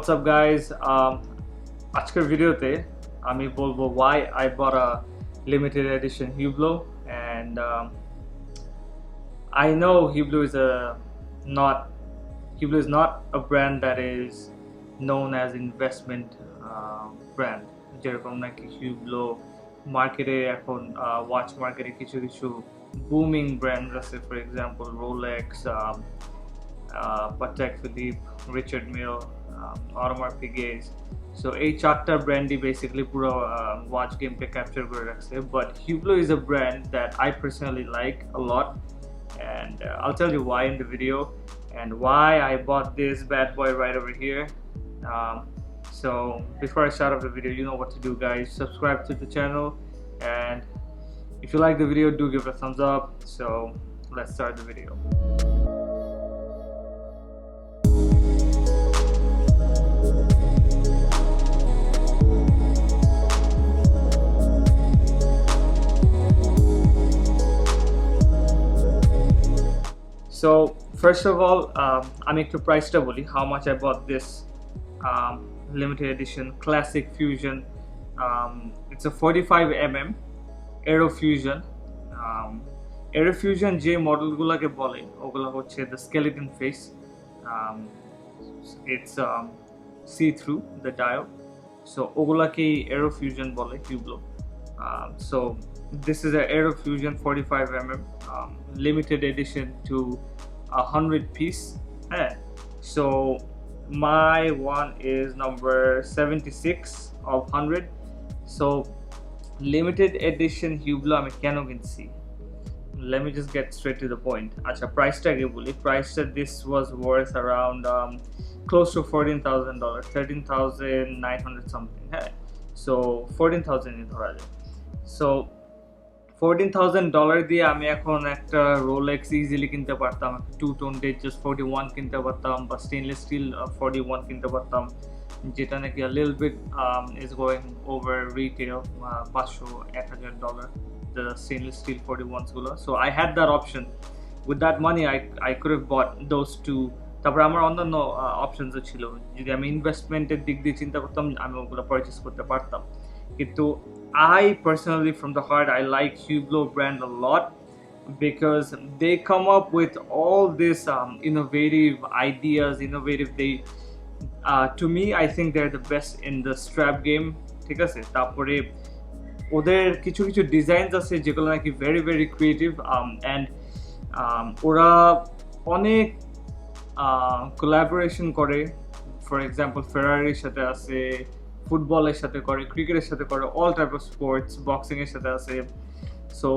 What's up guys? আজকের ভিডিওতে আমি বলবো why I bought a limited edition Hublot and I know Hublot is not a brand that is known as investment brand যেরকম নাকি Hublot মার্কেটে এখন watch মার্কেটে কিছু কিছু booming brands আছে, for example Rolex, Patek Philippe, Richard Mille, Audemars Piguet. So এই চারটা ব্র্যান্ডই বেসিক্যালি পুরো ওয়াচ গেমকে ক্যাপচার করে রাখছে, but Hublot is a brand that I personally like a lot, and I'll tell you why in the video and why I bought this bad boy right over here. So before I start off the video, you know what to do guys. Subscribe to the channel, and if you like the video, do give it a thumbs up. So let's start the video. So first of all, আমি একটু প্রাইসটা বলি, how much I bought this limited edition classic fusion. It's a 45mm Aero Fusion. Aero Fusion যে মডেলগুলোকে বলে ওগুলো হচ্ছে the skeleton face. It's see-through the dial, so ওগুলাকেই Aero Fusion বলে Hublot. So this is an Aero Fusion 45mm limited edition to 100 piece. So my one is number 76 of 100. So limited edition Hublot আমি কেন কিনছি? Let me just get straight to the point. আচ্ছা প্রাইসটা আগে বলি। প্রাইসটা this was worth around close to $14,000, 13,900 something. So 14,000 ই ধরা যায়। So $14,000 দিয়ে আমি এখন একটা রোলেক্স ইজিলি কিনতে পারতাম, টু টোন জাস্ট 41 কিনতে পারতাম, বা স্টেনলেস স্টিল 41 কিনতে পারতাম, যেটা নাকি a little bit is going over retail $500-1000 the stainless steel 41s গুলো. So I had that option. With that money I could have bought those two. তারপর আমার অন্যান্য অপশনসও ছিল, যদি আমি ইনভেস্টমেন্টের দিক দিয়ে চিন্তা করতাম আমি ওগুলো পারচেস করতে পারতাম। কিন্তু I personally from the heart I like Hublot brand a lot because they come up with all this innovative ideas, to me I think they're the best in the strap game. ঠিক আছে, তারপরে ওদের কিছু কিছু designs আছে যেগুলো নাকি very very creative, and ওরা অনেক কোলাবোরেশন করে। ফর এক্সাম্পল ফেরারির সাথে আছে, ফুটবলের সাথে করে, ক্রিকেটের সাথে করে, অল টাইপ অফ স্পোর্টস, বক্সিংয়ের সাথে আছে। সো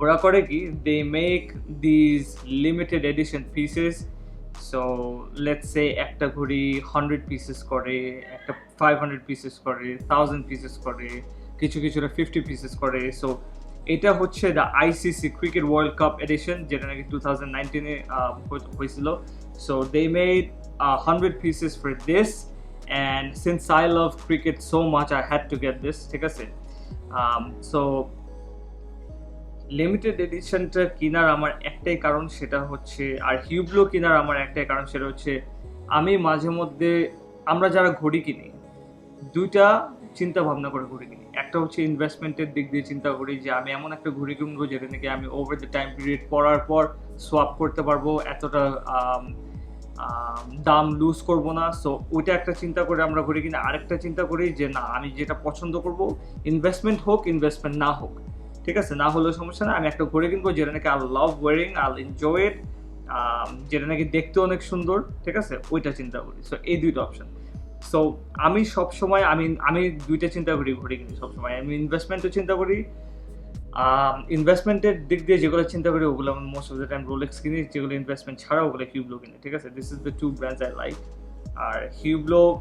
ওরা করে কি, they make these limited edition pieces. So let's say একটা ঘড়ি 100 পিসেস করে, একটা 500 পিসেস করে, 1000 পিসেস করে, কিছু কিছুটা 50 পিসেস করে। সো এটা হচ্ছে the ICC cricket world cup edition, যেটা নাকি 2019-এ হয়েছিল। So they made 100 pieces for this, and since I love cricket so much I had to get this. ঠিক আছে, সো লিমিটেড এডিশনটা কেনার আমার একটাই কারণ, সেটা হচ্ছে, আর Hublot কেনার আমার একটাই কারণ, সেটা হচ্ছে আমি মাঝে মধ্যে, আমরা যারা ঘড়ি কিনি দুইটা চিন্তা ভাবনা করে ঘড়ি কিনি। একটা হচ্ছে ইনভেস্টমেন্টের দিক দিয়ে চিন্তা করি যে আমি এমন একটা ঘড়ি কিনবো যেটা নাকি আমি ওভার দ্য টাইম পিরিয়ড পরার পর সোয়াপ করতে পারবো, এতটা দাম লুজ করবো না। সো ওইটা একটা চিন্তা করে আমরা ঘড়ি কিনি। আরেকটা চিন্তা করি যে না, আমি যেটা পছন্দ করব, ইনভেস্টমেন্ট হোক ইনভেস্টমেন্ট না হোক, ঠিক আছে, না হলেও সমস্যা না, আমি একটা ঘড়ি কিনবো যেটা নাকি I love wearing, I enjoy it, যেটা নাকি দেখতে অনেক সুন্দর, ঠিক আছে, ওইটা চিন্তা করি। সো এই দুইটা অপশন। সো আমি সবসময় আমি দুইটা চিন্তা করি ঘড়ি কিনি সবসময়। আমি ইনভেস্টমেন্টও চিন্তা করি, ইনভেস্টমেন্টের দিক দিয়ে যেগুলো চিন্তা করি ওগুলো আমি most of the time Rolex কিনি, যেগুলো ইনভেস্টমেন্ট ছাড়া ওগুলো Hublot কিনি। ঠিক আছে, this is the two brands I like. আর Hublot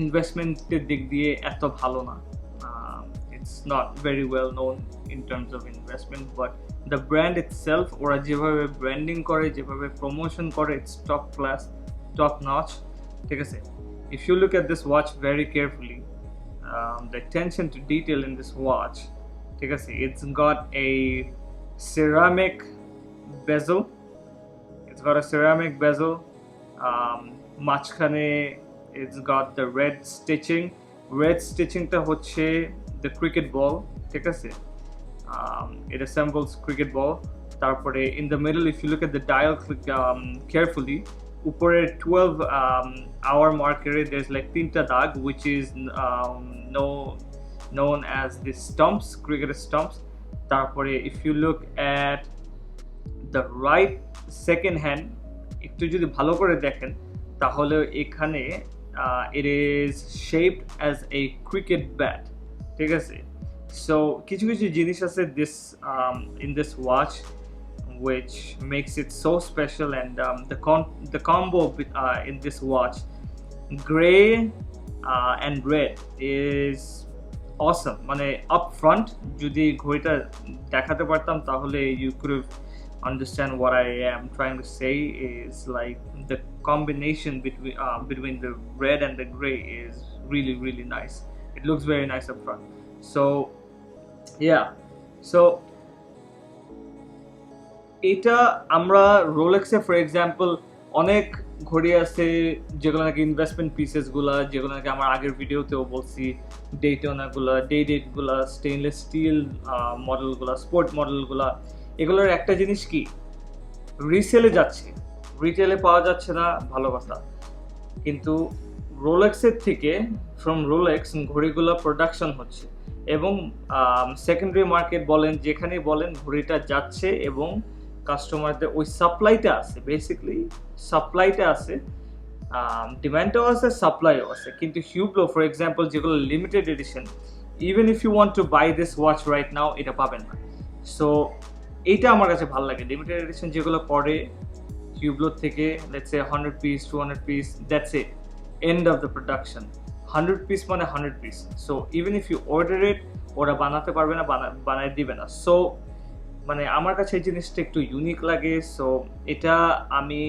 ইনভেস্টমেন্টের দিক দিয়ে এত ভালো না, it's not very well known in terms of investment, but the brand itself, ওরা যেভাবে ব্র্যান্ডিং করে, যেভাবে প্রমোশন করে, it's top class, top notch. ঠিক আছে, if you look at this watch very carefully, the attention to detail in this watch, ঠিক আছে, it's got a ceramic bezel, মাঝখানে It's got the red stitching. Red stitching টা হচ্ছে the cricket ball, ঠিক আছে? It resembles cricket ball. তারপরে in the middle, if you look at the dial carefully, উপরে 12 hour marker, there's like তিনটা দাগ, which is known as the stumps, cricket stumps. তারপরে if you look at the right second hand, একটু যদি ভালো করে দেখেন তাহলে এখানে it is shaped as a cricket bat, ঠিক আছে? So কিছু কিছু জিনিস আছে in this watch which makes it so special, and the combo in this watch, gray and red, is awesome. মানে up front যদি ঘড়িটা দেখাতে পারতাম তাহলে you could have understand what I am trying to say is like the combination between the red and the gray is really nice. It looks very nice up front. So yeah, so এটা আমরা রোলেক্সে for example অনেক ঘড়ি আছে যেগুলো নাকি investment pieces গুলা, যেগুলো নাকি আমার আগের ভিডিওতেও বলছি, ডেটোনা গুলা, ডেট গুলা, স্টেইনলেস স্টিল মডেল গুলা, স্পোর্ট মডেল গুলা, এগুলোর একটা জিনিস কি, রিসেলে যাচ্ছে, রিটেলে পাওয়া যাচ্ছে না, ভালো কথা। কিন্তু রোলেক্সের থেকে ফ্রম রোলেক্স ঘড়িগুলো প্রোডাকশন হচ্ছে এবং সেকেন্ডারি মার্কেট বলেন, যেখানেই বলেন ঘড়িটা যাচ্ছে এবং কাস্টমারদের ওই সাপ্লাইটা আছে, বেসিক্যালি সাপ্লাইটা আছে, ডিমান্ডটাও আছে, সাপ্লাইও আছে। কিন্তু হিউব্লো ফর এক্সাম্পল যেগুলো limited edition, even if you want to buy this watch right now, এটা পাবেন না। সো এইটা আমার কাছে ভালো লাগে, লিমিটেড এডিশন যেগুলো করে হিউব্লোর থেকে, let's say 100 piece 200 piece, that's it, end of the production. 100 piece মানে 100 piece. So even if you order it, ওরা বানাতে পারবে না, বানায় দিবে না। সো মানে আমার কাছে এই জিনিসটা একটু ইউনিক লাগে। সো এটা আমি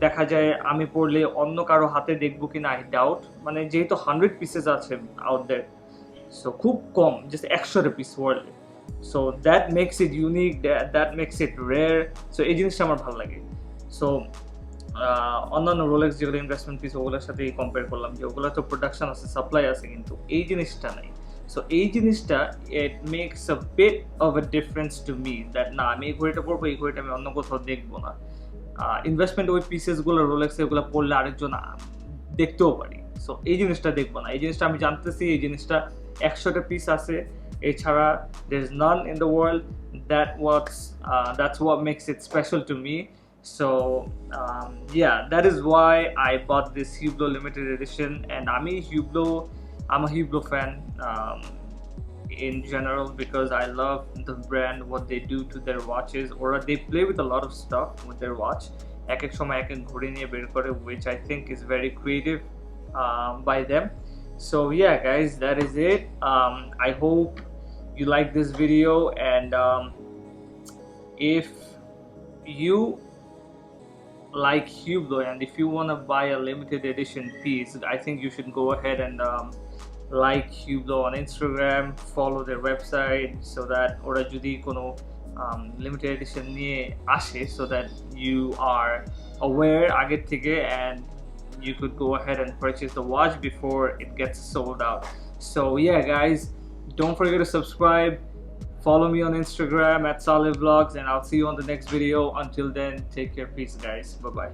দেখা যায় আমি পড়লে অন্য কারো হাতে দেখবো কিনা আই ডাউট, মানে যেহেতু 100 পিসেস আছে আউট দেয়ার, সো খুব কম, জাস্ট 100 পিস ওয়ার্ল্ডে। So that makes it unique, that makes it rare. So এই জিনিসটা আমার ভালো লাগে। সো অন্যান্য রোলেক্স যেগুলো ইনভেস্টমেন্ট পিস, ওগুলোর সাথে কম্পেয়ার করলাম যে ওগুলো তো প্রোডাকশন আছে, সাপ্লাই আছে, কিন্তু এই জিনিসটা নাই। সো এই জিনিসটা it makes a bit of a difference to me, that না আমি এই ঘড়িটা পরবো, এই ঘড়িটা আমি অন্য কোথাও দেখবো না। ইনভেস্টমেন্ট ওই পিসেসগুলো রোলেক্সে, ওগুলো পড়লে আরেকজন দেখতেও পারি। সো এই জিনিসটা দেখবো না, এই জিনিসটা আমি জানতেছি, এই জিনিসটা 100টা পিস আছে, এছাড়া there is none in the world. That's what makes it special to me. So yeah, that is why I bought this Hublot limited edition, and I'm a Hublot fan in general because I love the brand, what they do to their watches, or they play with a lot of stuff with their watch. এক এক সময় এক এক ঘড়ি নিয়ে বের করে, which I think is very creative by them. So yeah guys, that is it. I hope you like this video, and if you like Hublot and if you want to buy a limited edition piece, I think you should go ahead and like Hublot on Instagram, follow their website, so that ora jodi kono limited edition niye ashe, so that you are aware age theke and you could go ahead and purchase the watch before it gets sold out. So yeah guys, don't forget to subscribe, follow me on Instagram @SalihVlogs, and I'll see you on the next video. Until then, take care, peace guys, bye bye.